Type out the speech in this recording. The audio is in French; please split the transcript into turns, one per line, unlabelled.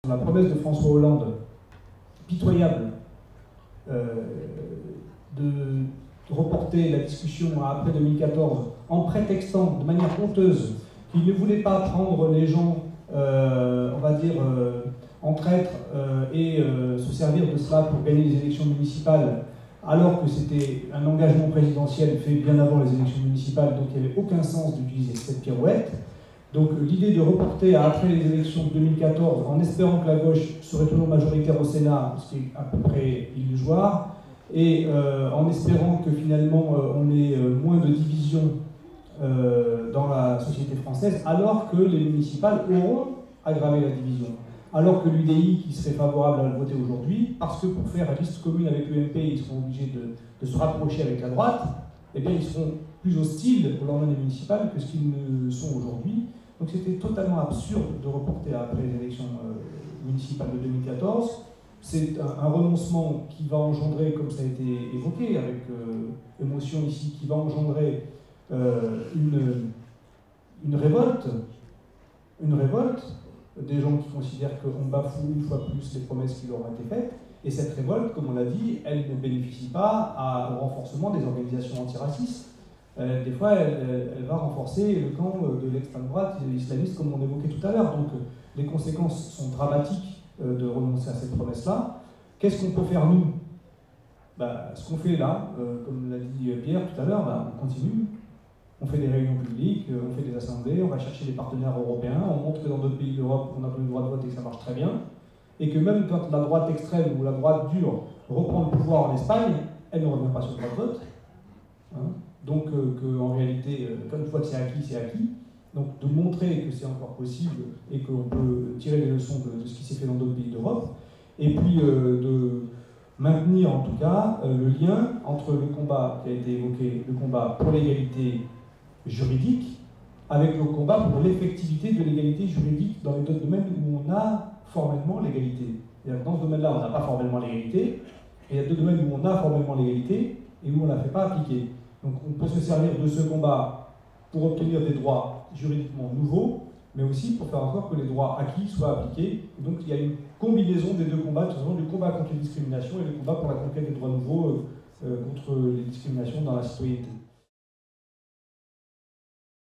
La promesse de François Hollande, pitoyable, de reporter la discussion à après 2014 en prétextant de manière honteuse qu'il ne voulait pas prendre les gens, on va dire, en traître et se servir de cela pour gagner les élections municipales, alors que c'était un engagement présidentiel fait bien avant les élections municipales, donc il n'y avait aucun sens d'utiliser cette pirouette. Donc l'idée de reporter à après les élections de 2014, en espérant que la gauche serait toujours majoritaire au Sénat, ce qui est à peu près illusoire, et en espérant que finalement on ait moins de divisions dans la société française, alors que les municipales auront aggravé la division. Alors que l'UDI, qui serait favorable à le voter aujourd'hui, parce que pour faire la liste commune avec l'UMP, ils seront obligés de se rapprocher avec la droite, eh bien ils seront plus hostiles au lendemain des municipales que ce qu'ils ne sont aujourd'hui. Donc c'était totalement absurde de reporter après les élections municipales de 2014. C'est un renoncement qui va engendrer, comme ça a été évoqué avec émotion ici, qui va engendrer une révolte des gens qui considèrent qu'on bafoue une fois plus les promesses qui leur ont été faites. Et cette révolte, comme on l'a dit, elle ne bénéficie pas au renforcement des organisations antiracistes. Des fois, elle va renforcer le camp de l'extrême droite islamiste, comme on évoquait tout à l'heure. Donc, les conséquences sont dramatiques de renoncer à cette promesse-là. Qu'est-ce qu'on peut faire, nous? Ce qu'on fait là, comme l'a dit Pierre tout à l'heure, on continue. On fait des réunions publiques, on fait des assemblées, on va chercher des partenaires européens, on montre que dans d'autres pays d'Europe, on a le droit de vote et que ça marche très bien. Et que même quand la droite extrême ou la droite dure reprend le pouvoir en Espagne, elle ne revient pas sur le droit de vote. Hein. Donc, en réalité, une fois que c'est acquis, c'est acquis. Donc, de montrer que c'est encore possible et qu'on peut tirer des leçons de ce qui s'est fait dans d'autres pays d'Europe. Et puis, de maintenir en tout cas le lien entre le combat qui a été évoqué, le combat pour l'égalité juridique, avec le combat pour l'effectivité de l'égalité juridique dans les deux domaines où on a formellement l'égalité. Dans ce domaine-là, on n'a pas formellement l'égalité, et il y a deux domaines où on a formellement l'égalité et où on ne la fait pas appliquer. Donc on peut se servir de ce combat pour obtenir des droits juridiquement nouveaux, mais aussi pour faire en sorte que les droits acquis soient appliqués. Et donc il y a une combinaison des deux combats, tout simplement le combat contre les discriminations et le combat pour la conquête des droits nouveaux contre les discriminations dans la citoyenneté.